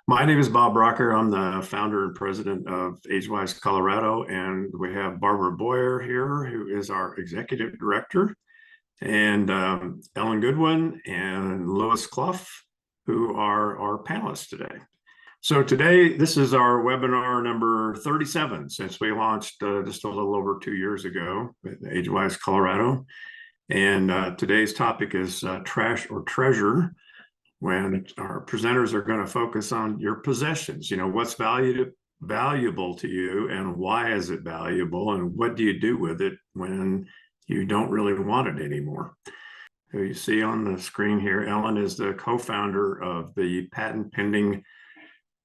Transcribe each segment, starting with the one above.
My name is Bob Rocker. I'm the founder and president of AgeWise Colorado, and we have Barbara Boyer here, who is our executive director, and Ellen Goodwin and Lewis Clough, who are our panelists today. So today, this is our webinar number 37 since we launched just a little over 2 years ago with AgeWise Colorado. And today's topic is trash or treasure, when our presenters are going to focus on your possessions. You know, what's valuable to you and why is it valuable, and what do you do with it when you don't really want it anymore? So you see on the screen here, Ellen is the co-founder of the patent pending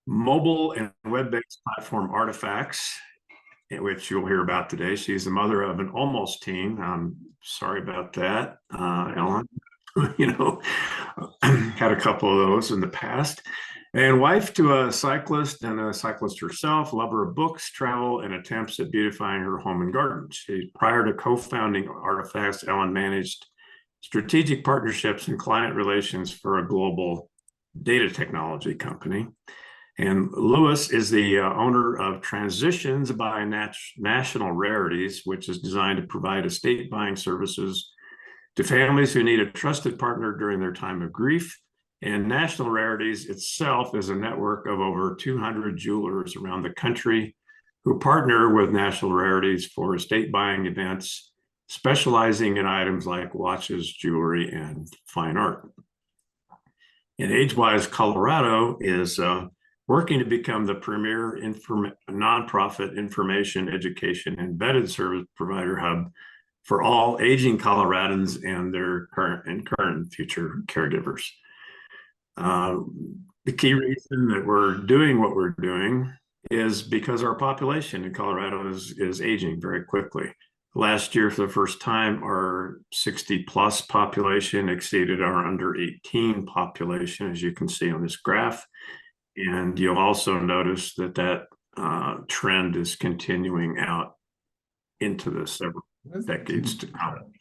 mobile and web-based platform Artifacts, which you'll hear about today. She's the mother of an almost teen. I'm sorry about that, Ellen. Had a couple of those in the past. And wife to a cyclist and a cyclist herself, lover of books, travel, and attempts at beautifying her home and garden. Prior to co-founding Artifacts, Ellen managed strategic partnerships and client relations for a global data technology company. And Lewis is the owner of Transitions by National Rarities, which is designed to provide estate buying services to families who need a trusted partner during their time of grief. And National Rarities itself is a network of over 200 jewelers around the country who partner with National Rarities for estate buying events, specializing in items like watches, jewelry, and fine art. And AgeWise Colorado is working to become the premier nonprofit information, education, embedded service provider hub for all aging Coloradans and their current and future caregivers. The key reason that we're doing what we're doing is because our population in Colorado is aging very quickly. Last year, for the first time, our 60-plus population exceeded our under 18 population, as you can see on this graph. And you'll also notice that trend is continuing out into the several decades to come.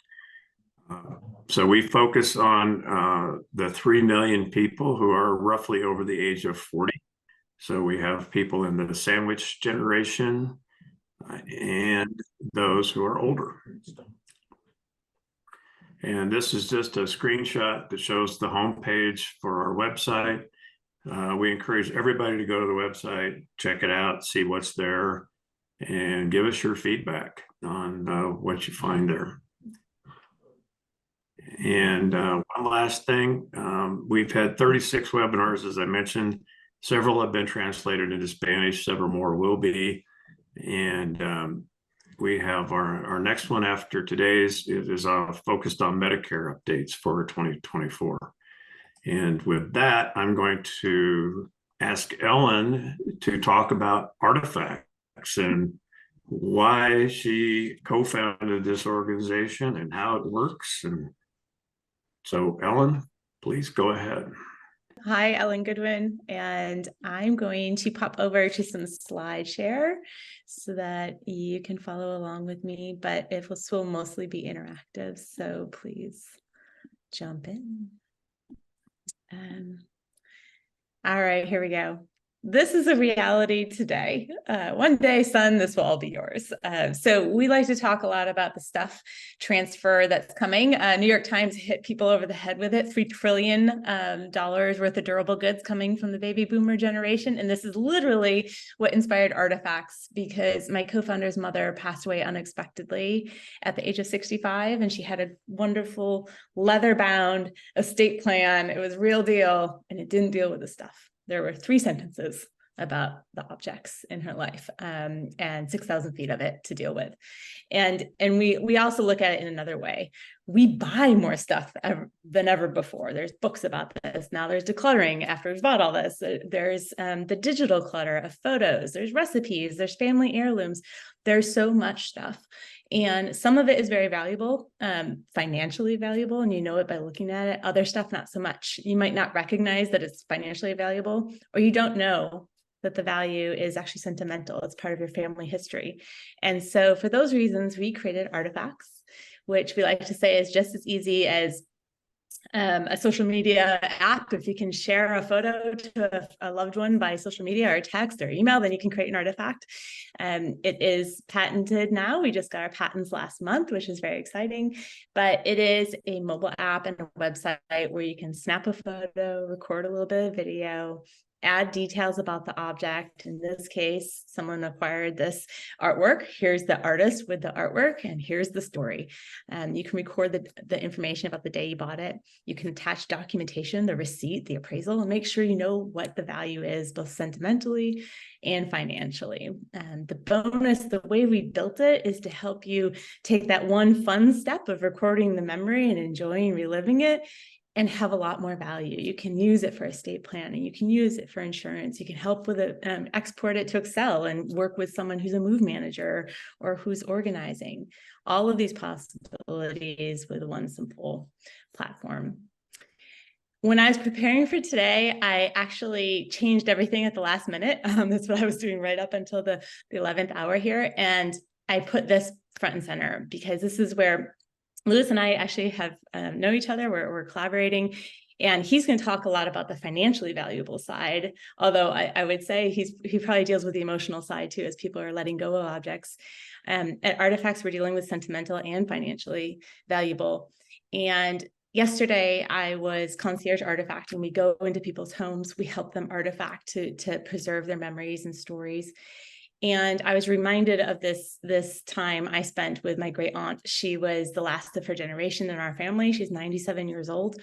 So we focus on the 3 million people who are roughly over the age of 40. So we have people in the sandwich generation and those who are older. And this is just a screenshot that shows the homepage for our website. We encourage everybody to go to the website, check it out, see what's there, and give us your feedback on what you find there. And one last thing, we've had 36 webinars, as I mentioned. Several have been translated into Spanish, several more will be. And we have our next one after today's is focused on Medicare updates for 2024. And with that, I'm going to ask Ellen to talk about Artifacts and why she co-founded this organization and how it works. And so, Ellen, please go ahead. Hi, Ellen Goodwin, and I'm going to pop over to some slide share so that you can follow along with me, but this will mostly be interactive, so please jump in. All right, here we go. This is a reality today. One day, son, this will all be yours. So we like to talk a lot about the stuff transfer that's coming. New York Times hit people over the head with it, $3 trillion worth of durable goods coming from the baby boomer generation. And this is literally what inspired Artifacts, because my co-founder's mother passed away unexpectedly at the age of 65. And she had a wonderful leather-bound estate plan. It was real deal, and it didn't deal with the stuff. There were 3 sentences about the objects in her life, and 6,000 feet of it to deal with. And we also look at it in another way. We buy more stuff than ever before. There's books about this. Now there's decluttering after we've bought all this. There's the digital clutter of photos. There's recipes. There's family heirlooms. There's so much stuff. And some of it is very valuable, financially valuable, and you know it by looking at it. Other stuff, not so much. You might not recognize that it's financially valuable, or you don't know that the value is actually sentimental. It's part of your family history. And so for those reasons, we created Artifacts, which we like to say is just as easy as a social media app. If you can share a photo to a loved one by social media or text or email, then you can create an artifact. It is patented now. We just got our patents last month, which is very exciting. But it is a mobile app and a website where you can snap a photo, record a little bit of video, add details about the object. In this case, someone acquired this artwork. Here's the artist with the artwork, and here's the story. You can record the information about the day you bought it. You can attach documentation, the receipt, the appraisal, and make sure you know what the value is, both sentimentally and financially. And the bonus, the way we built it, is to help you take that one fun step of recording the memory and enjoying reliving it, and have a lot more value. You can use it for estate planning. You can use it for insurance. You can help with it, export it to Excel and work with someone who's a move manager or who's organizing. All of these possibilities with one simple platform. When I was preparing for today, I actually changed everything at the last minute. That's what I was doing right up until the 11th hour here. And I put this front and center because this is where Lewis and I actually have know each other. We're collaborating, and he's going to talk a lot about the financially valuable side. Although I would say he probably deals with the emotional side too, as people are letting go of objects. At Artifacts, we're dealing with sentimental and financially valuable. And yesterday, I was concierge artifacting. We go into people's homes. We help them artifact to preserve their memories and stories. And I was reminded of this time I spent with my great aunt. She was the last of her generation in our family. She's 97 years old.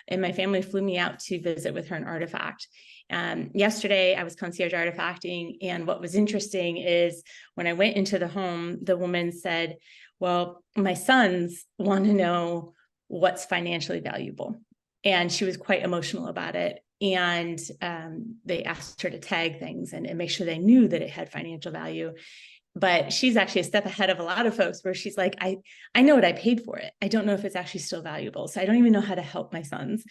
And my family flew me out to visit with her in Artifact. Yesterday, I was concierge artifacting. And what was interesting is when I went into the home, the woman said, well, my sons want to know what's financially valuable. And she was quite emotional about it. And they asked her to tag things and make sure they knew that it had financial value. But she's actually a step ahead of a lot of folks, where she's like, I know what I paid for it. I don't know if it's actually still valuable. So I don't even know how to help my sons.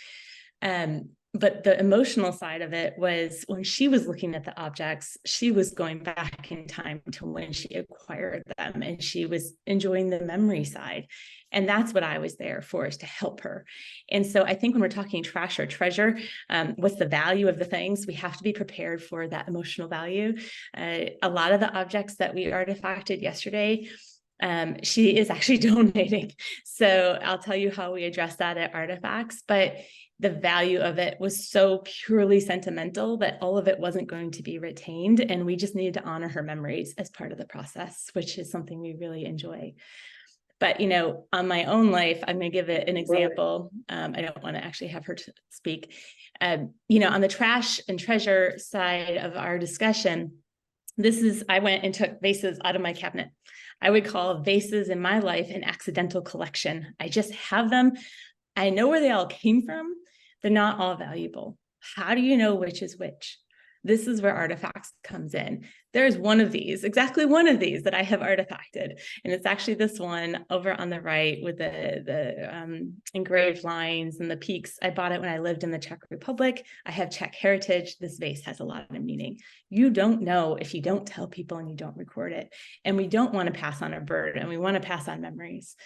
But the emotional side of it was when she was looking at the objects, she was going back in time to when she acquired them, and she was enjoying the memory side. And that's what I was there for, is to help her. And so I think when we're talking trash or treasure, what's the value of the things? We have to be prepared for that emotional value. A lot of the objects that we artifacted yesterday, she is actually donating. So I'll tell you how we address that at Artifacts. But the value of it was so purely sentimental that all of it wasn't going to be retained. And we just needed to honor her memories as part of the process, which is something we really enjoy. But, you know, on my own life, I'm going to give it an example. I don't want to actually have her speak. You know, on the trash and treasure side of our discussion, I went and took vases out of my cabinet. I would call vases in my life an accidental collection. I just have them. I know where they all came from. They're not all valuable. How do you know which is which? This is where Artifacts comes in. There's one of these, exactly one of these that I have artifacted. And it's actually this one over on the right with the engraved lines and the peaks. I bought it when I lived in the Czech Republic. I have Czech heritage. This vase has a lot of meaning. You don't know if you don't tell people and you don't record it. And we don't want to pass on a burden. We want to pass on memories.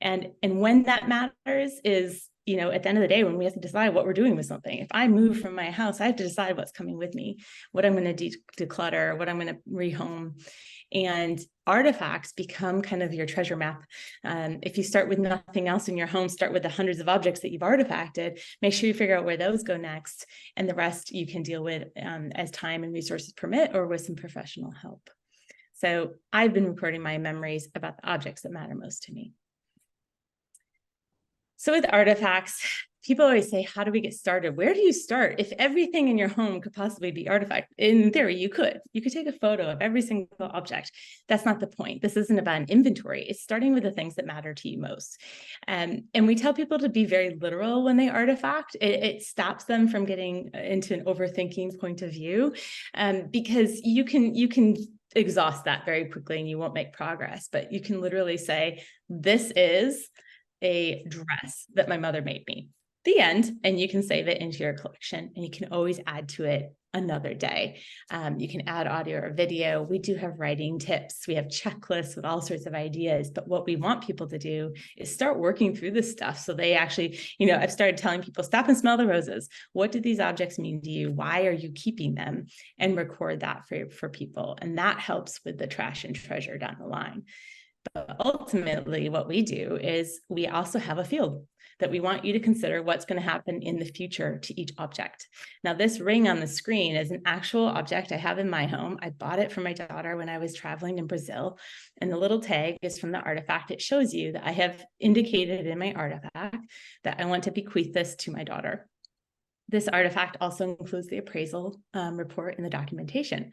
And when that matters is, you know, at the end of the day, when we have to decide what we're doing with something. If I move from my house, I have to decide what's coming with me, what I'm going to declutter, what I'm going to rehome. And artifacts become kind of your treasure map. If you start with nothing else in your home, start with the hundreds of objects that you've artifacted, make sure you figure out where those go next. And the rest you can deal with as time and resources permit, or with some professional help. So I've been recording my memories about the objects that matter most to me. So with Artifacts, people always say, how do we get started? Where do you start? If everything in your home could possibly be artifact, in theory, you could take a photo of every single object. That's not the point. This isn't about an inventory. It's starting with the things that matter to you most. And we tell people to be very literal when they artifact. It stops them from getting into an overthinking point of view, because you can exhaust that very quickly and you won't make progress. But you can literally say, this is a dress that my mother made me. The end. And you can save it into your collection, and you can always add to it another day. You can add audio or video. We do have writing tips. We have checklists with all sorts of ideas. But what we want people to do is start working through this stuff. So they actually, I've started telling people, stop and smell the roses. What do these objects mean to you? Why are you keeping them? And record that for people. And that helps with the trash and treasure down the line. But ultimately, what we do is we also have a field that we want you to consider what's going to happen in the future to each object. Now, this ring on the screen is an actual object I have in my home. I bought it for my daughter when I was traveling in Brazil. And the little tag is from the artifact. It shows you that I have indicated in my artifact that I want to bequeath this to my daughter. This artifact also includes the appraisal report and the documentation.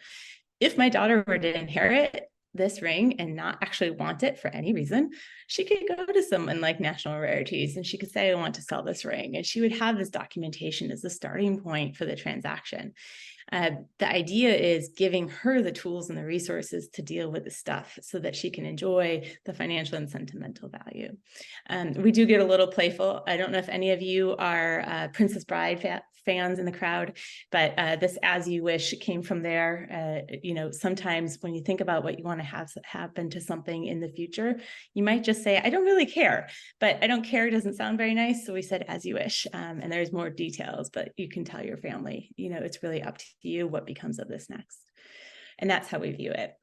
If my daughter were to inherit this ring and not actually want it for any reason, she could go to someone like National Rarities and she could say, I want to sell this ring. And she would have this documentation as the starting point for the transaction. The idea is giving her the tools and the resources to deal with the stuff so that she can enjoy the financial and sentimental value. We do get a little playful. I don't know if any of you are Princess Bride fans in the crowd, but this As You Wish came from there. Sometimes when you think about what you want to have happen to something in the future, you might just say, I don't really care, but I don't care doesn't sound very nice. So we said, as you wish. And there's more details, but you can tell your family, it's really up to you what becomes of this next. And that's how we view it.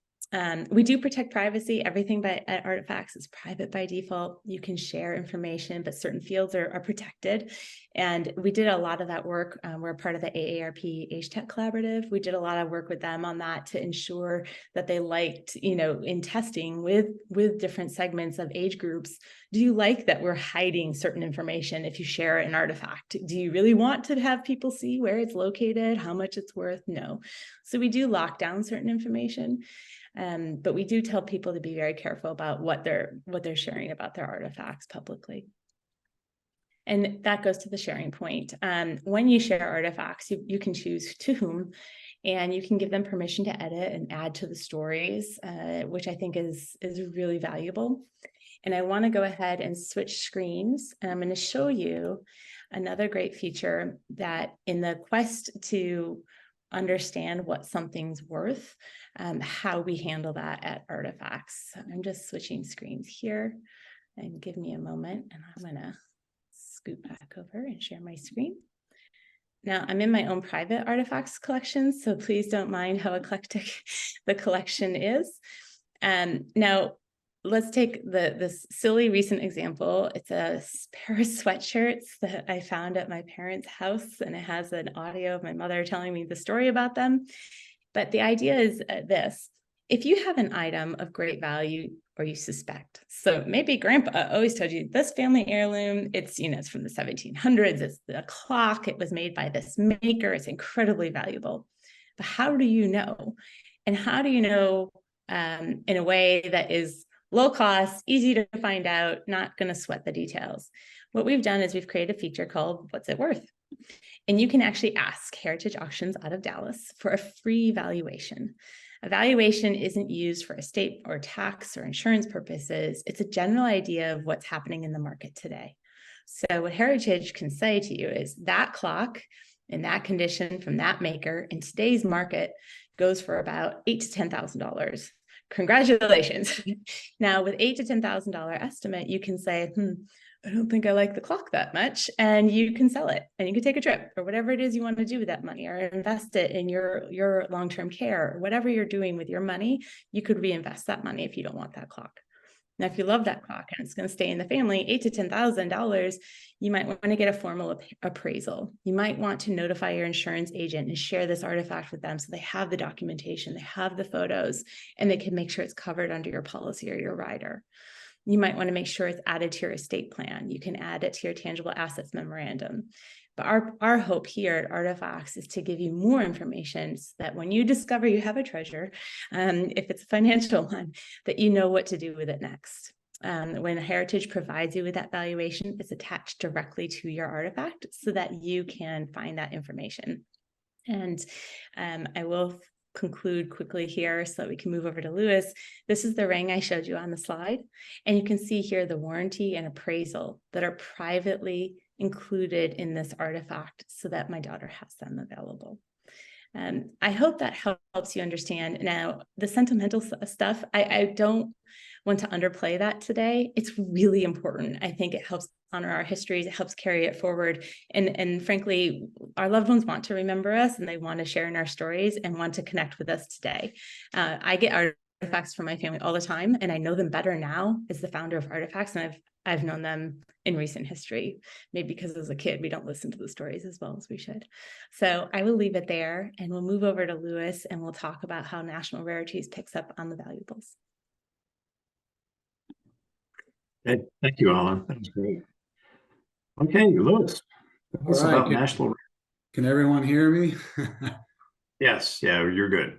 We do protect privacy. Everything at Artifacts is private by default. You can share information, but certain fields are protected. And we did a lot of that work. We're part of the AARP Age Tech Collaborative. We did a lot of work with them on that to ensure that they liked, in testing with different segments of age groups. Do you like that we're hiding certain information if you share an artifact? Do you really want to have people see where it's located, how much it's worth? No. So we do lock down certain information. But we do tell people to be very careful about what they're sharing about their artifacts publicly. And that goes to the sharing point. When you share artifacts, you can choose to whom, and you can give them permission to edit and add to the stories, which I think is really valuable. And I want to go ahead and switch screens. And I'm going to show you another great feature that in the quest to understand what something's worth, how we handle that at Artifacts. I'm just switching screens here, and give me a moment and I'm going to scoot back over and share my screen. Now I'm in my own private Artifacts collection, so please don't mind how eclectic the collection is. Now let's take this silly recent example. It's a pair of sweatshirts that I found at my parents' house, and it has an audio of my mother telling me the story about them. But the idea is this: if you have an item of great value, or you suspect, so maybe grandpa always told you this family heirloom, it's from the 1700s, it's the clock, it was made by this maker, it's incredibly valuable. But how do you know? And how do you know in a way that is low cost, easy to find out, not going to sweat the details? What we've done is we've created a feature called What's It Worth? And you can actually ask Heritage Auctions out of Dallas for a free valuation. A valuation isn't used for estate or tax or insurance purposes. It's a general idea of what's happening in the market today. So what Heritage can say to you is that clock in that condition from that maker in today's market goes for about $8,000 to $10,000. Congratulations. Now with $8,000 to $10,000 estimate, you can say, I don't think I like the clock that much, and you can sell it and you can take a trip or whatever it is you want to do with that money, or invest it in your long-term care, or whatever you're doing with your money. You could reinvest that money if you don't want that clock. Now, if you love that clock and it's going to stay in the family, $8,000 to $10,000, you might want to get a formal appraisal. You might want to notify your insurance agent and share this artifact with them so they have the documentation, they have the photos, and they can make sure it's covered under your policy or your rider. You might want to make sure it's added to your estate plan. You can add it to your tangible assets memorandum. But our hope here at Artifacts is to give you more information so that when you discover you have a treasure, if it's a financial one, that you know what to do with it next. When Heritage provides you with that valuation, it's attached directly to your artifact so that you can find that information. And I will conclude quickly here so that we can move over to Lewis. This is the ring I showed you on the slide. And you can see here the warranty and appraisal that are privately included in this artifact so that my daughter has them available. I hope that helps you understand. Now, the sentimental stuff, I don't want to underplay that today. It's really important. I think it helps honor our histories. It helps carry it forward. And frankly, our loved ones want to remember us, and they want to share in our stories and want to connect with us today. I get artifacts from my family all the time, and I know them better now as the founder of Artifacts, and I've known them in recent history, maybe because as a kid we don't listen to the stories as well as we should. So I will leave it there, and we'll move over to Lewis, and we'll talk about how National Rarities picks up on the valuables. Hey, thank you, Alan. That was great. Okay, Lewis, tell us about National. Can everyone hear me? Yes, yeah, you're good.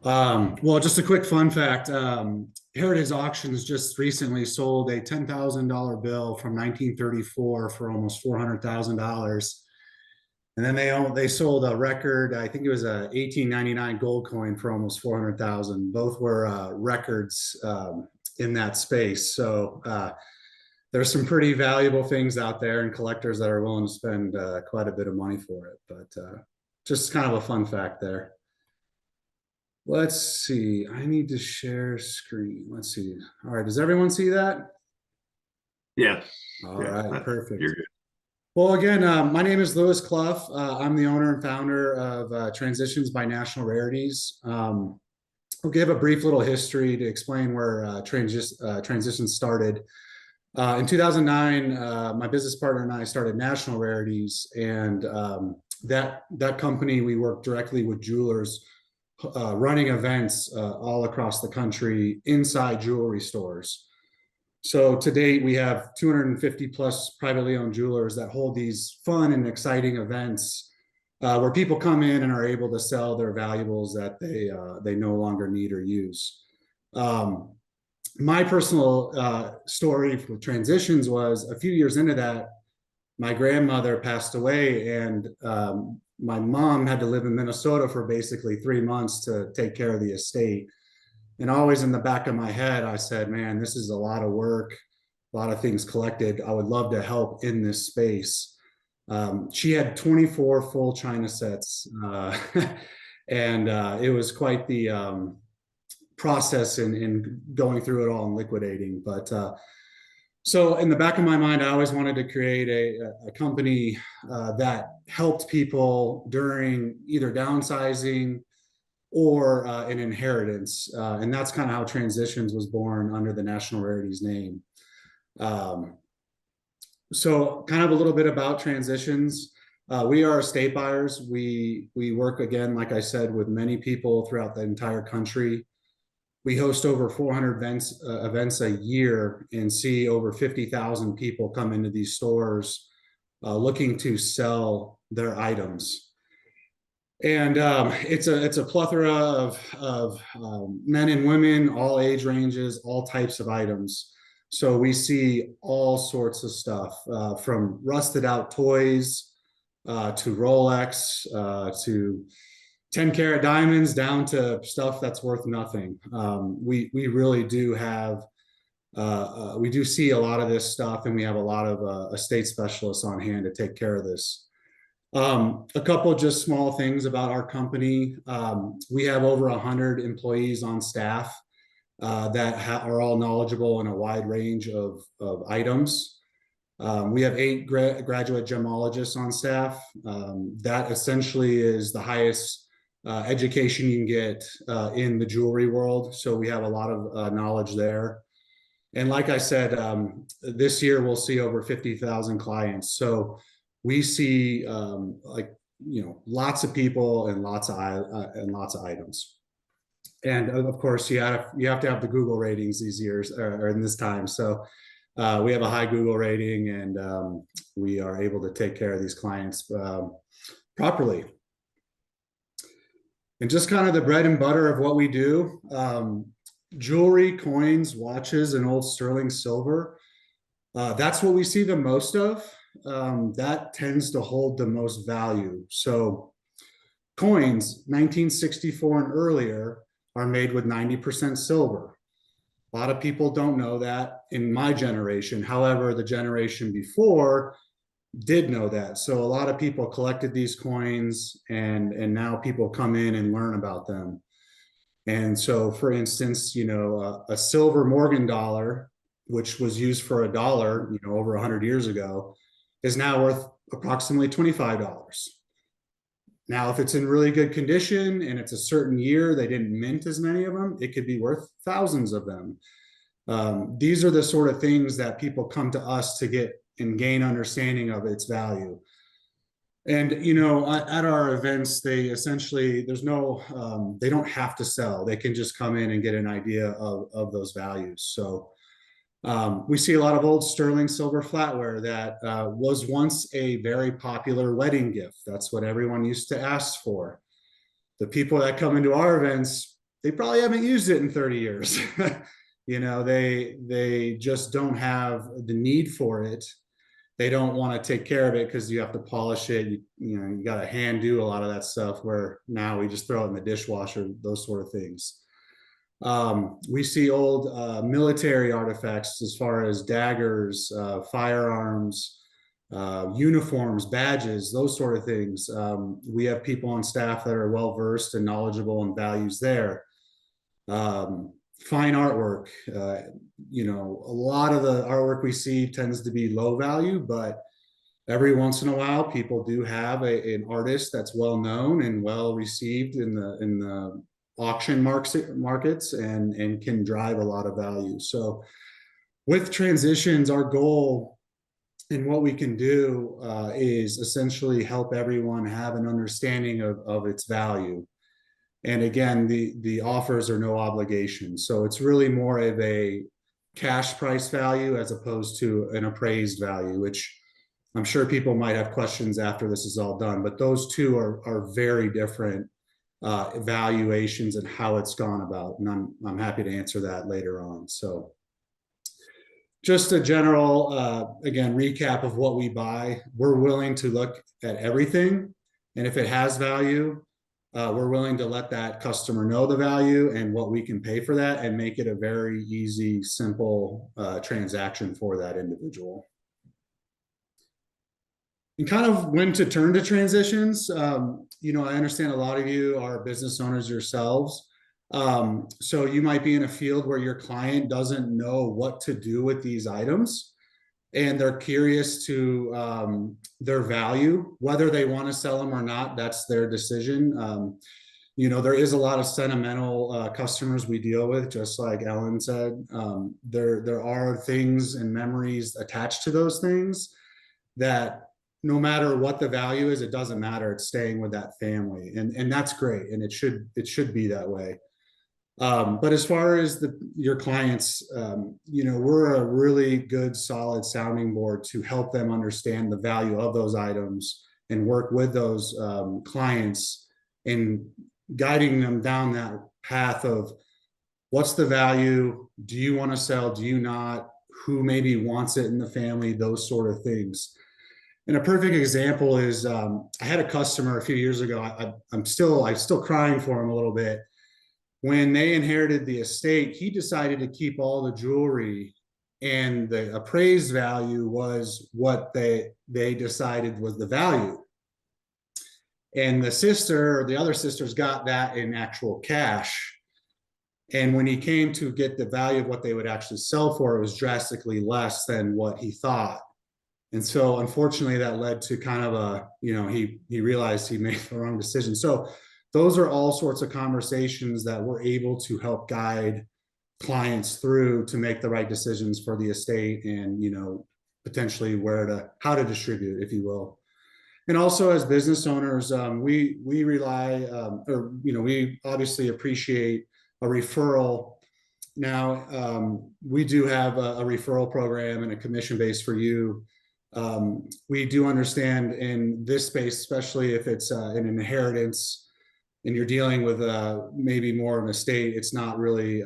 Well, just a quick fun fact. Heritage Auctions just recently sold a $10,000 bill from 1934 for almost $400,000. And then they sold a record, I think it was a 1899 gold coin for almost 400,000. Both were records in that space. So there's some pretty valuable things out there, and collectors that are willing to spend quite a bit of money for it. But just kind of a fun fact there. Let's see. I need to share screen. Let's see. All right. Does everyone see that? Yeah. All right. Perfect. You're good. Well, again, my name is Lewis Clough. I'm the owner and founder of Transitions by National Rarities. I'll give a brief little history to explain where Transitions started. In 2009, my business partner and I started National Rarities, and that company, we work directly with jewelers running events all across the country inside jewelry stores. So to date, we have 250 plus privately owned jewelers that hold these fun and exciting events where people come in and are able to sell their valuables that they no longer need or use. My personal story for Transitions was a few years into that, my grandmother passed away, and my mom had to live in Minnesota for basically 3 months to take care of the estate. And always in the back of my head, I said, man, this is a lot of work, a lot of things collected. I would love to help in this space. She had 24 full china sets, and it was quite the process in going through it all and liquidating. But so in the back of my mind, I always wanted to create a company that helped people during either downsizing or an inheritance. And that's kind of how Transitions was born under the National Rarities name. So kind of a little bit about Transitions. We are estate buyers. We work, again, like I said, with many people throughout the entire country. We host over 400 events a year and see over 50,000 people come into these stores looking to sell their items. And it's a plethora of men and women, all age ranges, all types of items. So we see all sorts of stuff from rusted out toys to Rolex to 10-carat diamonds down to stuff that's worth nothing. We really do have, we do see a lot of this stuff, and we have a lot of estate specialists on hand to take care of this. A couple just small things about our company. We have over 100 employees on staff that are all knowledgeable in a wide range of items. We have 8 graduate gemologists on staff. That essentially is the highest education you can get in the jewelry world. So we have a lot of knowledge there. And like I said, this year we'll see over 50,000 clients. So we see lots of people and lots of items. And of course, you have to have the Google ratings these years or in this time. So we have a high Google rating, and we are able to take care of these clients properly. And just kind of the bread and butter of what we do, jewelry, coins, watches, and old sterling silver. That's what we see the most of. That tends to hold the most value. So coins, 1964 and earlier, are made with 90% silver. A lot of people don't know that in my generation. However, the generation before, did know that. So a lot of people collected these coins, and now people come in and learn about them. And so, for instance, a silver Morgan dollar, which was used for a dollar, over 100 years ago, is now worth approximately $25. Now, if it's in really good condition and it's a certain year, they didn't mint as many of them, it could be worth thousands of them. These are the sort of things that people come to us to get and gain understanding of its value. And at our events, they essentially, there's no, they don't have to sell. They can just come in and get an idea of those values. So we see a lot of old sterling silver flatware that was once a very popular wedding gift. That's what everyone used to ask for. The people that come into our events, they probably haven't used it in 30 years. They just don't have the need for it. They don't want to take care of it because you have to polish it. You got to hand do a lot of that stuff, where now we just throw it in the dishwasher, those sort of things. We see old military artifacts as far as daggers, firearms, uniforms, badges, those sort of things. We have people on staff that are well versed and knowledgeable in values there. Fine artwork, a lot of the artwork we see tends to be low value, but every once in a while people do have an artist that's well known and well received in the auction markets and can drive a lot of value. So with transitions, our goal and what we can do is essentially help everyone have an understanding of its value. And again, the offers are no obligation. So it's really more of a cash price value as opposed to an appraised value, which I'm sure people might have questions after this is all done, but those two are very different valuations and how it's gone about. And I'm happy to answer that later on. So just a general, again, recap of what we buy. We're willing to look at everything. And if it has value, we're willing to let that customer know the value and what we can pay for that and make it a very easy, simple transaction for that individual. And kind of when to turn to transitions. I understand a lot of you are business owners yourselves. So you might be in a field where your client doesn't know what to do with these items, and they're curious to their value, whether they want to sell them or not. That's their decision. There is a lot of sentimental customers we deal with, just like Ellen said. There are things and memories attached to those things that no matter what the value is, it doesn't matter. It's staying with that family, and that's great, and it should be that way. But as far as your clients, we're a really good, solid sounding board to help them understand the value of those items and work with those clients in guiding them down that path of what's the value, do you want to sell, do you not, who maybe wants it in the family, those sort of things. And a perfect example is I had a customer a few years ago. I'm still crying for him a little bit. When they inherited the estate, he decided to keep all the jewelry, and the appraised value was what they decided was the value. And the other sisters got that in actual cash. And when he came to get the value of what they would actually sell for, it was drastically less than what he thought. And so unfortunately that led to kind of he realized he made the wrong decision. So those are all sorts of conversations that we're able to help guide clients through to make the right decisions for the estate and, potentially how to distribute, if you will. And also as business owners, we rely, we obviously appreciate a referral. Now, we do have a referral program and a commission base for you. We do understand in this space, especially if it's an inheritance, and you're dealing with maybe more of an estate, it's not really,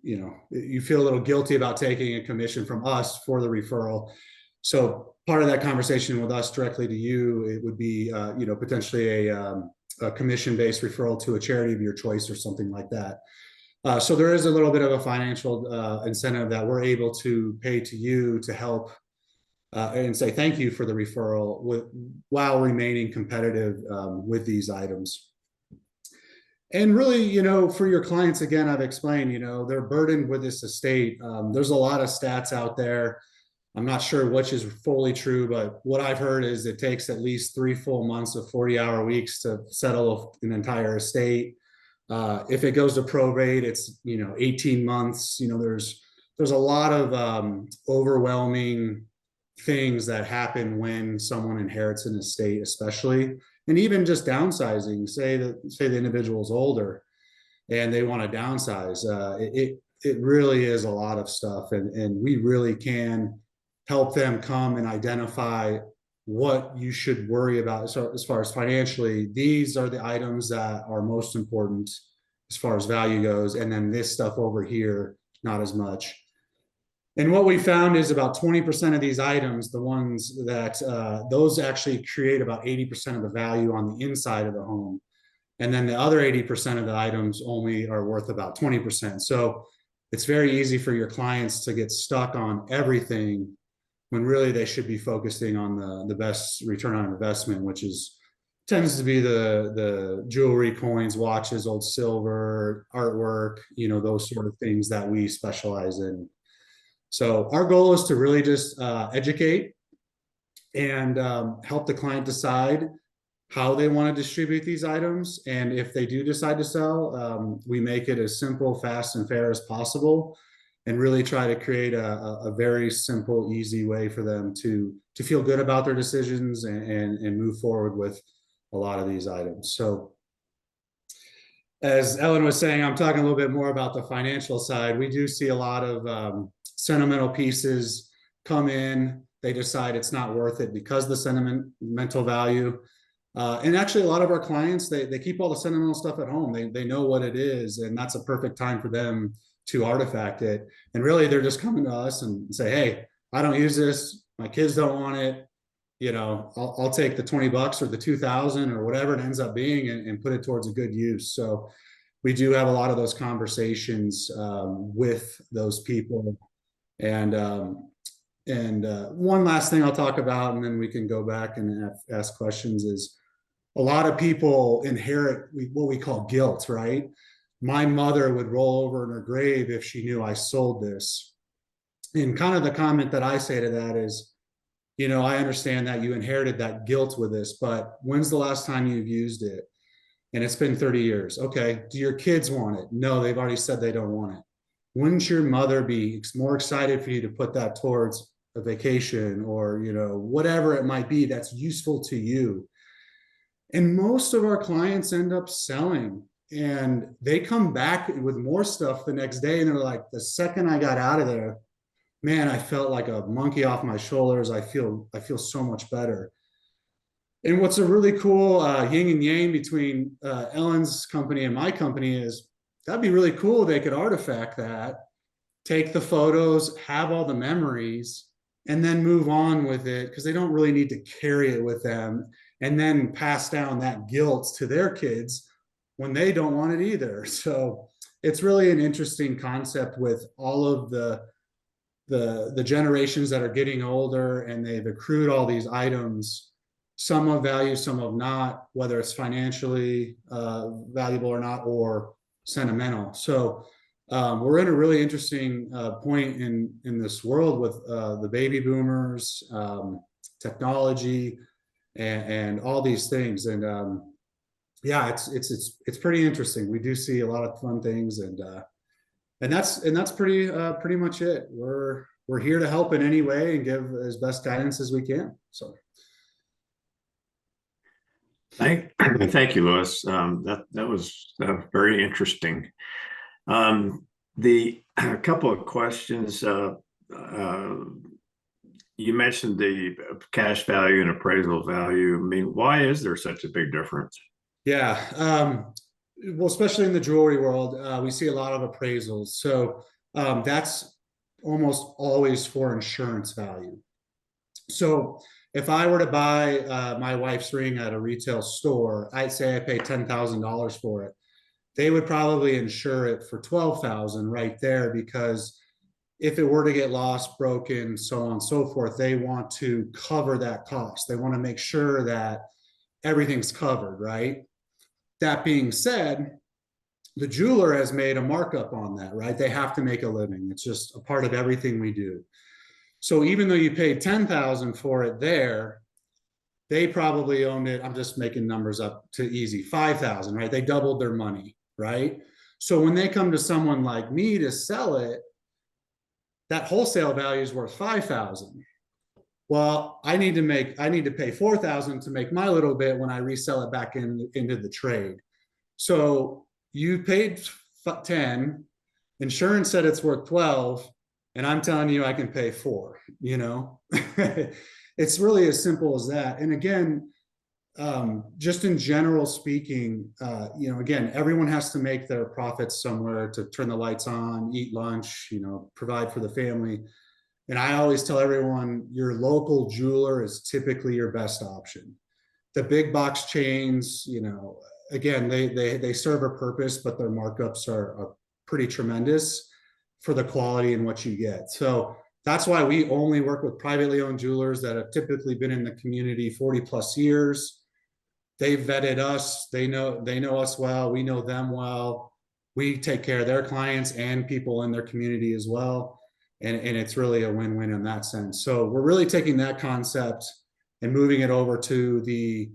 you feel a little guilty about taking a commission from us for the referral. So part of that conversation with us directly to you, it would be, potentially a commission-based referral to a charity of your choice or something like that. So there is a little bit of a financial incentive that we're able to pay to you to help and say thank you for the referral while remaining competitive with these items. And really, you know, for your clients, again, I've explained, you know, they're burdened with this estate. There's a lot of stats out there. I'm not sure which is fully true, but what I've heard is it takes at least 3 full months of 40-hour weeks to settle an entire estate. If it goes to probate, it's, you know, 18 months. You know, there's a lot of overwhelming things that happen when someone inherits an estate, especially, and even just downsizing. Say the individual's older and they want to downsize. It really is a lot of stuff, and we really can help them come and identify what you should worry about. So as far as financially, these are the items that are most important as far as value goes, and then this stuff over here, not as much. And what we found is about 20% of these items, the ones that those actually create about 80% of the value on the inside of the home. And then the other 80% of the items only are worth about 20%. So it's very easy for your clients to get stuck on everything when really they should be focusing on the best return on investment, which tends to be the jewelry, coins, watches, old silver, artwork, you know, those sort of things that we specialize in. So our goal is to really just educate and help the client decide how they want to distribute these items. And if they do decide to sell, we make it as simple, fast, and fair as possible, and really try to create a very simple, easy way for them to feel good about their decisions and move forward with a lot of these items. So as Ellen was saying, I'm talking a little bit more about the financial side. We do see a lot of sentimental pieces come in. They decide it's not worth it because of the sentimental value. And actually, a lot of our clients, they keep all the sentimental stuff at home. They know what it is, and that's a perfect time for them to artifact it. And really, they're just coming to us and say, hey, I don't use this. My kids don't want it. You know, I'll take the $20 or the 2,000 or whatever it ends up being and put it towards a good use. So we do have a lot of those conversations with those people. And one last thing I'll talk about, and then we can go back and ask questions, is a lot of people inherit what we call guilt, right? My mother would roll over in her grave if she knew I sold this. And kind of the comment that I say to that is, you know, I understand that you inherited that guilt with this, but when's the last time you've used it? And it's been 30 years. Okay. Do your kids want it? No, they've already said they don't want it. Wouldn't your mother be more excited for you to put that towards a vacation or, you know, whatever it might be that's useful to you? And most of our clients end up selling, and they come back with more stuff the next day. And they're like, the second I got out of there, man, I felt like a monkey off my shoulders. I feel so much better. And what's a really cool yin and yang between Ellen's company and my company is that'd be really cool if they could artifact that, take the photos, have all the memories, and then move on with it, because they don't really need to carry it with them and then pass down that guilt to their kids when they don't want it either. So it's really an interesting concept with all of the generations that are getting older, and they've accrued all these items, some of value, some of not, whether it's financially valuable or not, or sentimental. So we're in a really interesting point in this world with the baby boomers, technology, and all these things. And yeah, it's pretty interesting. We do see a lot of fun things, and that's pretty much it. We're here to help in any way and give as best guidance as we can. So thank you, Louis. That was very interesting. The a couple of questions. You mentioned the cash value and appraisal value. I mean, why is there such a big difference? Yeah. Well, especially in the jewelry world, we see a lot of appraisals. So that's almost always for insurance value. So if I were to buy my wife's ring at a retail store, I'd say I pay $10,000 for it. They would probably insure it for $12,000 right there, because if it were to get lost, broken, so on and so forth, they want to cover that cost. They want to make sure that everything's covered, right? That being said, the jeweler has made a markup on that, right? They have to make a living. It's just a part of everything we do. So even though you paid $10,000 for it there, they probably owned it. I'm just making numbers up to easy, 5,000, right? They doubled their money, right? So when they come to someone like me to sell it, that wholesale value is worth 5,000. Well, I need to pay 4,000 to make my little bit when I resell it back into the trade. So you paid 10, insurance said it's worth 12, and I'm telling you I can pay 4, you know. It's really as simple as that. And again, just in general speaking, you know, again, everyone has to make their profits somewhere to turn the lights on, eat lunch, you know, provide for the family. And I always tell everyone, your local jeweler is typically your best option. The big box chains, you know, again, they serve a purpose, but their markups are pretty tremendous for the quality and what you get. So that's why we only work with privately owned jewelers that have typically been in the community 40 plus years. They've vetted us. They know us well. We know them well. We take care of their clients and people in their community as well. And it's really a win-win in that sense. So we're really taking that concept and moving it over to the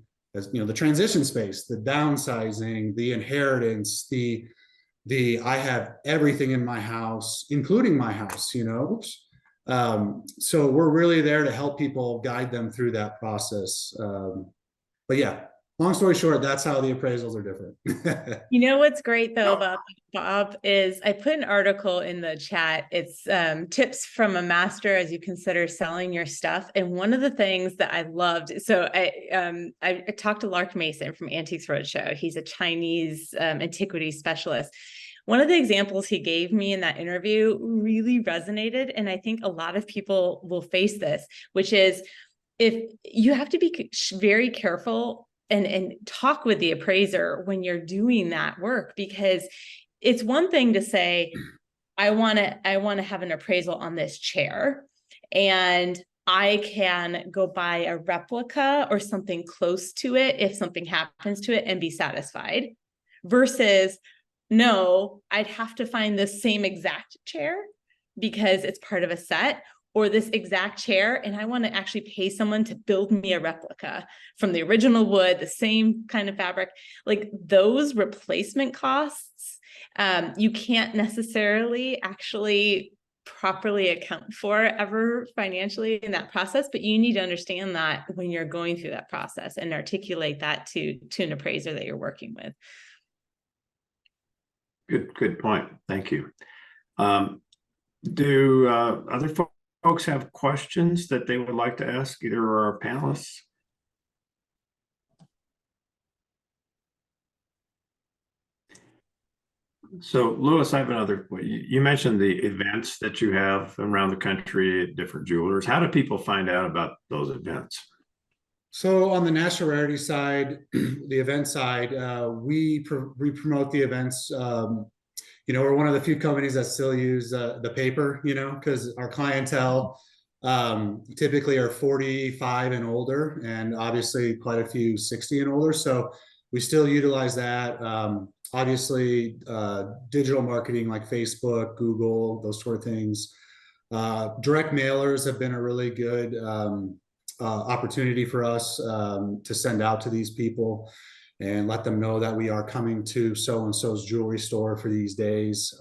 transition space, the downsizing, the inheritance, the I have everything in my house, including my house, you know. So we're really there to help people, guide them through that process. But yeah, long story short, that's how the appraisals are different. You know what's great though about Bob is I put an article in the chat. It's tips from a master as you consider selling your stuff. And one of the things that I loved, so I talked to Lark Mason from Antiques Roadshow. He's a Chinese antiquity specialist. One of the examples he gave me in that interview really resonated. And I think a lot of people will face this, which is if you have to be very careful and talk with the appraiser when you're doing that work, because it's one thing to say, I want to have an appraisal on this chair and I can go buy a replica or something close to it if something happens to it and be satisfied, versus no, I'd have to find the same exact chair because it's part of a set, or this exact chair, and I want to actually pay someone to build me a replica from the original wood, the same kind of fabric. Like those replacement costs, you can't necessarily actually properly account for ever financially in that process, but you need to understand that when you're going through that process and articulate that to an appraiser that you're working with. Good point. Thank you. Do other folks have questions that they would like to ask either of our panelists? So, Louis, I have another. You mentioned the events that you have around the country at different jewelers. How do people find out about those events? So on the National Rarities side, the event side, we promote the events. You know, we're one of the few companies that still use the paper, you know, because our clientele typically are 45 and older, and obviously quite a few 60 and older. So we still utilize that. Obviously, digital marketing like Facebook, Google, those sort of things. Direct mailers have been a really good opportunity for us to send out to these people and let them know that we are coming to so-and-so's jewelry store for these days.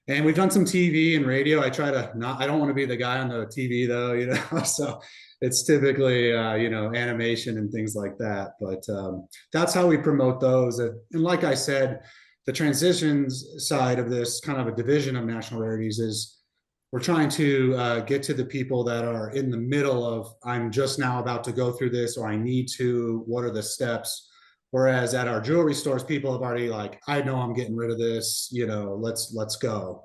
And we've done some TV and radio. I don't want to be the guy on the TV though, you know, so it's typically, you know, animation and things like that. But that's how we promote those. And like I said, the transitions side of this, kind of a division of National Rarities, is we're trying to get to the people that are in the middle of, I'm just now about to go through this, or I need to, what are the steps? Whereas at our jewelry stores, people have already like, I know I'm getting rid of this, you know, let's go.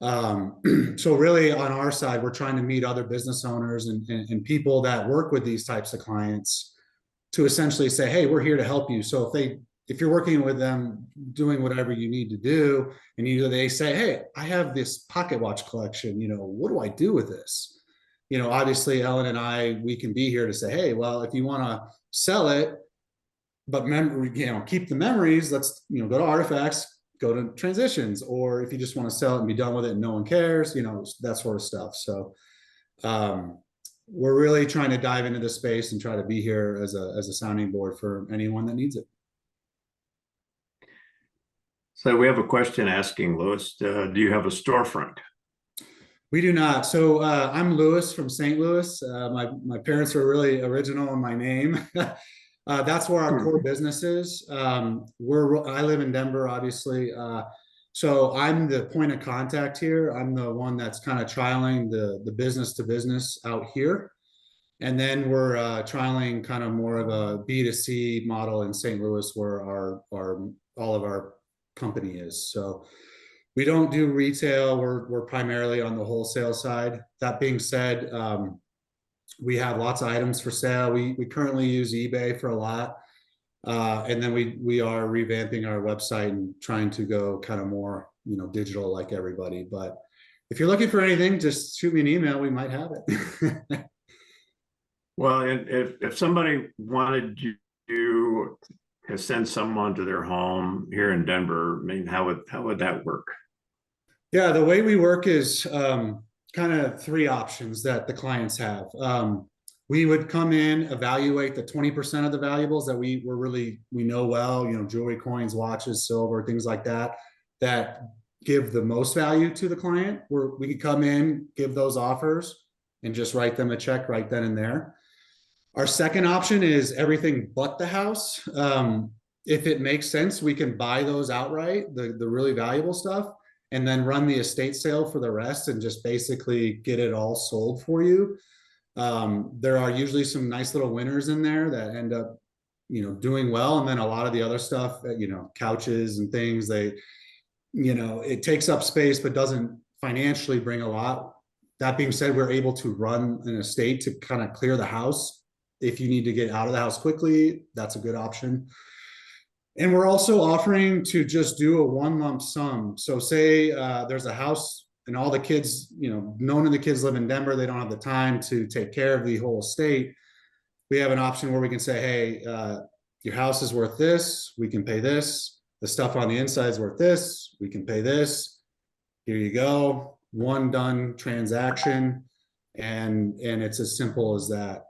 So really on our side, we're trying to meet other business owners and people that work with these types of clients to essentially say, hey, we're here to help you. So if you're working with them, doing whatever you need to do, and they say, hey, I have this pocket watch collection, what do I do with this? Obviously Ellen and I, we can be here to say, hey, well, if you want to sell it, but keep the memories, let's, go to Artifacts, go to Transitions, or if you just want to sell it and be done with it and no one cares, that sort of stuff. So we're really trying to dive into the space and try to be here as a sounding board for anyone that needs it. So we have a question asking, Louis, do you have a storefront? We do not. So I'm Louis from St. Louis. My parents are really original in my name. That's where our core business is. I live in Denver, obviously. So I'm the point of contact here. I'm the one that's kind of trialing the business to business out here. And then we're trialing kind of more of a B2C model in St. Louis, where all of our company is. So we don't do retail. We're primarily on the wholesale side. That being said, we have lots of items for sale. We currently use eBay for a lot. And then we are revamping our website and trying to go kind of more, digital like everybody. But if you're looking for anything, just shoot me an email. We might have it. Well, if somebody wanted you to send someone to their home here in Denver, I mean, how would that work? Yeah, the way we work is kind of three options that the clients have. We would come in, evaluate the 20% of the valuables that we know well, jewelry, coins, watches, silver, things like that give the most value to the client. We could come in, give those offers, and just write them a check right then and there. Our second option is everything but the house. If it makes sense, we can buy those outright, the really valuable stuff, and then run the estate sale for the rest and just basically get it all sold for you. There are usually some nice little winners in there that end up, doing well. And then a lot of the other stuff, couches and things, it takes up space, but doesn't financially bring a lot. That being said, we're able to run an estate to kind of clear the house. If you need to get out of the house quickly, that's a good option. And we're also offering to just do a one lump sum. So say there's a house and all the kids, none of the kids live in Denver. They don't have the time to take care of the whole estate. We have an option where we can say, hey, your house is worth this. We can pay this. The stuff on the inside is worth this. We can pay this. Here you go. One done transaction. And it's as simple as that.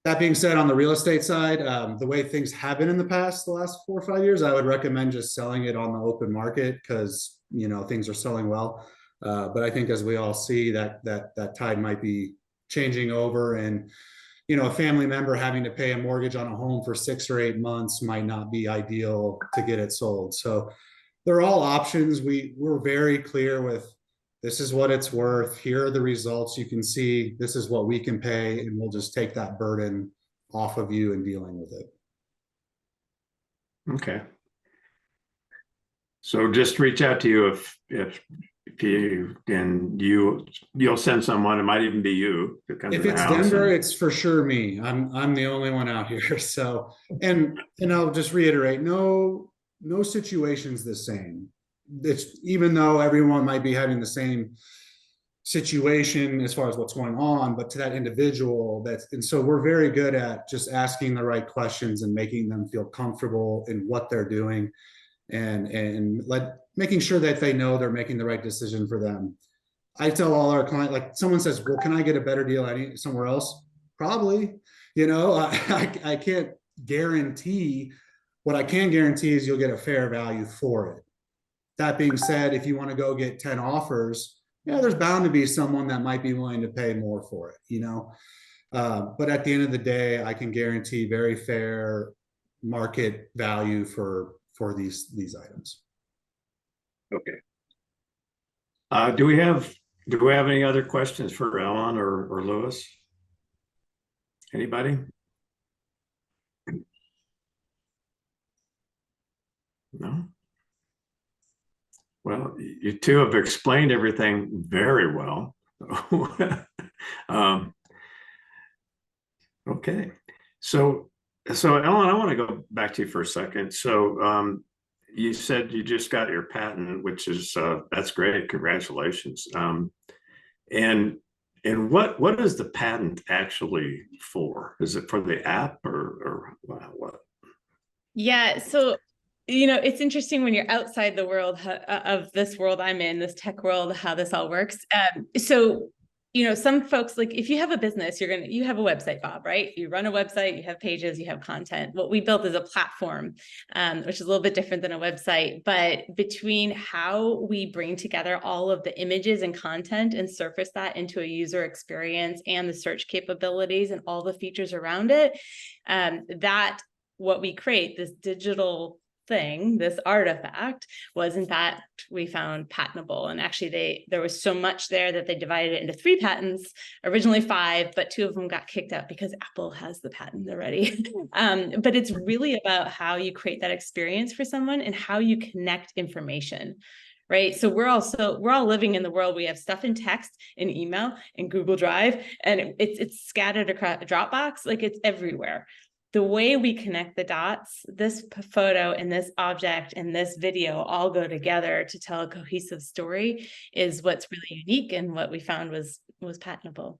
That being said, on the real estate side, the way things have been in the past, the last 4 or 5 years, I would recommend just selling it on the open market because, things are selling well. But I think as we all see that tide might be changing over, and, a family member having to pay a mortgage on a home for 6 or 8 months might not be ideal to get it sold. So they're all options. We're very clear with, this is what it's worth. Here are the results you can see. This is what we can pay, and we'll just take that burden off of you in dealing with it. Okay. So just reach out to you if you can. You'll send someone. It might even be you to come if to the it's house. Denver, it's for sure me. I'm the only one out here. So and I'll just reiterate, no situation's the same. It's even though everyone might be having the same situation as far as what's going on, but to that individual, and so we're very good at just asking the right questions and making them feel comfortable in what they're doing, and making sure that they know they're making the right decision for them. I tell all our clients, like someone says, well, can I get a better deal somewhere else? Probably. I can't guarantee. What I can guarantee is you'll get a fair value for it. That being said, if you want to go get 10 offers, there's bound to be someone that might be willing to pay more for it, but at the end of the day, I can guarantee very fair market value for these items. Okay. Do we have any other questions for Ellen or Louis? Anybody? No? Well, you two have explained everything very well. Okay. So So Ellen, I want to go back to you for a second. So you said you just got your patent, which is that's great. Congratulations. And what is the patent actually for? Is it for the app or what? Yeah, so it's interesting when you're outside the world of this world I'm in, this tech world, how this all works. So some folks, like if you have a business, you have a website, Bob, right? You run a website, you have pages, you have content. What we built is a platform, which is a little bit different than a website, but between how we bring together all of the images and content and surface that into a user experience and the search capabilities and all the features around it, that what we create, this digital thing, this artifact, was in fact we found patentable. And actually there was so much there that they divided it into 3 patents, originally 5, but 2 of them got kicked out because Apple has the patent already. But it's really about how you create that experience for someone and how you connect information. Right. So we're all living in the world. We have stuff in text, in email, in Google Drive, and it's scattered across Dropbox, like it's everywhere. The way we connect the dots, this photo and this object and this video all go together to tell a cohesive story, is what's really unique and what we found was patentable.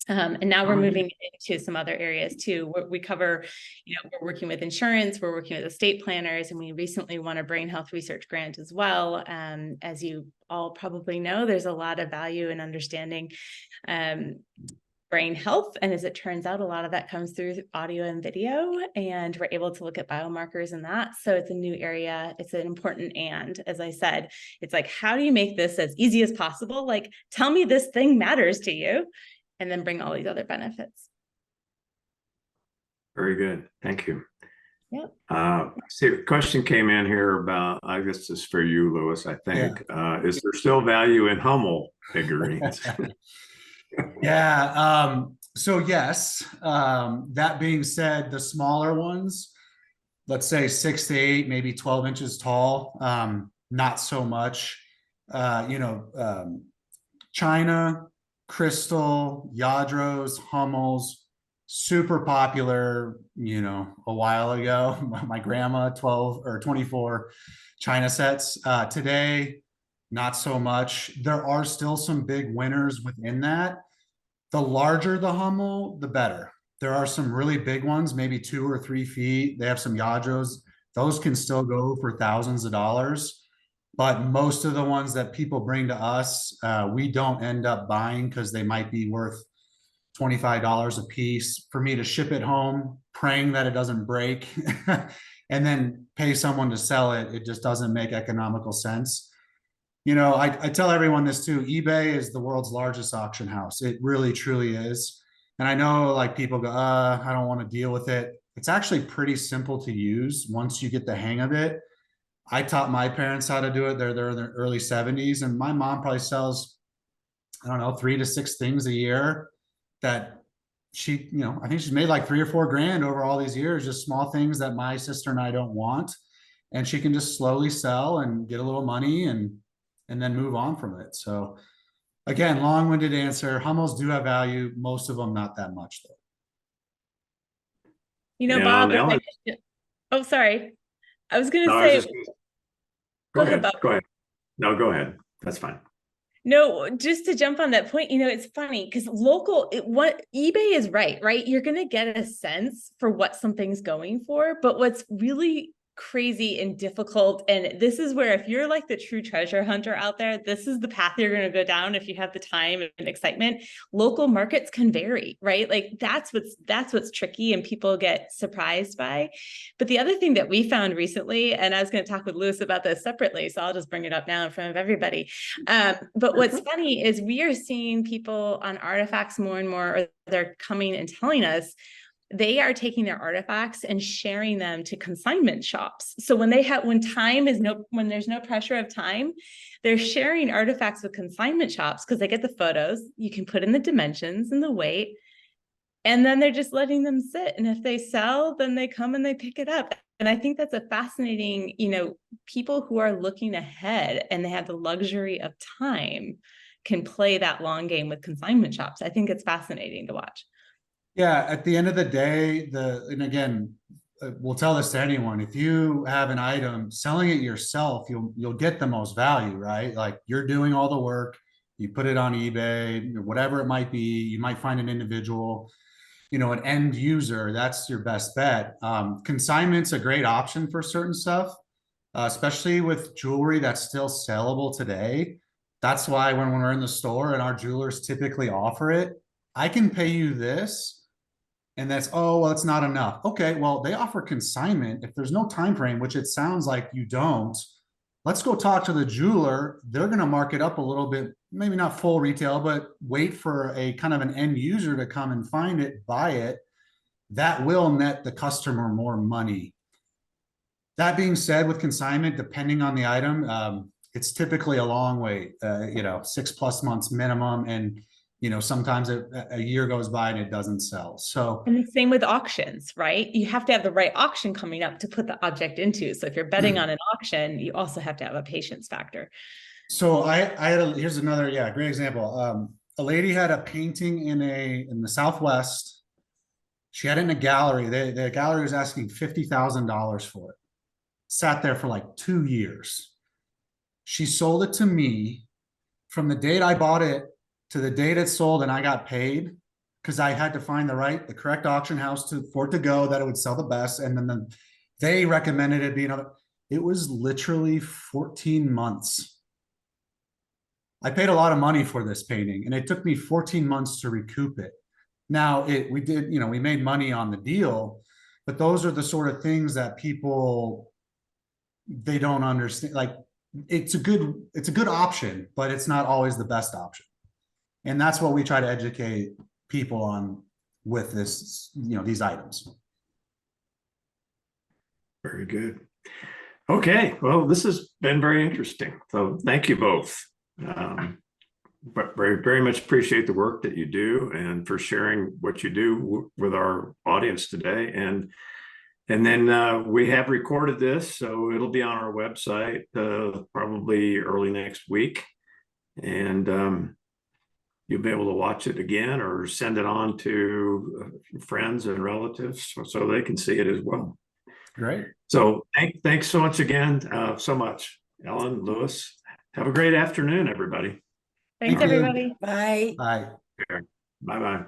And now we're moving into some other areas too. We cover, we're working with insurance, we're working with estate planners, and we recently won a brain health research grant as well. As you all probably know, there's a lot of value in understanding brain health. And as it turns out, a lot of that comes through audio and video, and we're able to look at biomarkers in that. So it's a new area. It's an important, and as I said, it's like, how do you make this as easy as possible? Like, tell me this thing matters to you, and then bring all these other benefits. Very good. Thank you. Yeah. See, a question came in here about, I guess this is for you, Louis, I think. Is there still value in Hummel figurines? Yeah. So yes, that being said, the smaller ones, let's say 6 to 8, maybe 12 inches tall, not so much. China, crystal, Yadros, Hummels, super popular, a while ago. My grandma, 12 or 24 China sets. Today, not so much. There are still some big winners within that. The larger the Hummel, the better. There are some really big ones, maybe 2 or 3 feet. They have some Yadros. Those can still go for thousands of dollars. But most of the ones that people bring to us, we don't end up buying because they might be worth $25 a piece. For me to ship it home, praying that it doesn't break, and then pay someone to sell it, it just doesn't make economical sense. I tell everyone this too. eBay is the world's largest auction house. It really, truly is. And I know like people go, I don't want to deal with it. It's actually pretty simple to use once you get the hang of it. I taught my parents how to do it. They're in their early 70s. And my mom probably sells, I don't know, 3 to 6 things a year that she, I think she's made like 3 or 4 grand over all these years, just small things that my sister and I don't want. And she can just slowly sell and get a little money and then move on from it. So again, long-winded answer. Hummels do have value. Most of them, not that much though. Bob, oh, sorry. I was going to say, go ahead, Bob. Go ahead. No, go ahead. That's fine. No, just to jump on that point, it's funny because what eBay is right? You're going to get a sense for what something's going for, but what's really crazy and difficult, and this is where, if you're like the true treasure hunter out there, this is the path you're going to go down if you have the time and excitement. Local markets can vary, right? Like that's what's tricky and people get surprised by. But the other thing that we found recently, and I was going to talk with Louis about this separately, so I'll just bring it up now in front of everybody. But what's funny is we are seeing people on Artifacts more and more, or they're coming and telling us they are taking their artifacts and sharing them to consignment shops. So when there's no pressure of time, they're sharing artifacts with consignment shops because they get the photos, you can put in the dimensions and the weight, and then they're just letting them sit. And if they sell, then they come and they pick it up. And I think that's a fascinating, people who are looking ahead and they have the luxury of time can play that long game with consignment shops. I think it's fascinating to watch. Yeah, at the end of the day, and again, we'll tell this to anyone, if you have an item, selling it yourself, you'll get the most value, right? Like you're doing all the work, you put it on eBay, whatever it might be, you might find an individual, an end user, that's your best bet. Consignment's a great option for certain stuff, especially with jewelry that's still sellable today. That's why when we're in the store and our jewelers typically offer it, I can pay you this, and that's, oh, well, it's not enough. Okay, well, they offer consignment. If there's no time frame, which it sounds like you don't, let's go talk to the jeweler. They're going to mark it up a little bit, maybe not full retail, but wait for a kind of an end user to come and find it, buy it. That will net the customer more money. That being said, with consignment, depending on the item, it's typically a long wait, 6+ months minimum. And sometimes a year goes by and it doesn't sell. So, and the same with auctions, right? You have to have the right auction coming up to put the object into. So if you're betting on an auction, you also have to have a patience factor. So here's another, great example. A lady had a painting in the Southwest. She had it in a gallery. The gallery was asking $50,000 for it. Sat there for like 2 years. She sold it to me. From the date I bought it to the date it sold and I got paid, because I had to find the correct auction house for it to go, that it would sell the best. And then they recommended it be another. It was literally 14 months. I paid a lot of money for this painting and it took me 14 months to recoup it. Now we made money on the deal, but those are the sort of things that people, they don't understand. Like it's a good option, but it's not always the best option. And that's what we try to educate people on with this, these items. Very good. Okay, well, this has been very interesting. So thank you both. But very, very much appreciate the work that you do and for sharing what you do with our audience today. And then we have recorded this, so it'll be on our website probably early next week. And you'll be able to watch it again or send it on to friends and relatives so they can see it as well. Great. So thanks so much again, so much, Ellen, Lewis. Have a great afternoon, everybody. Thanks, Thank you. everybody. Bye. Bye. Bye-bye.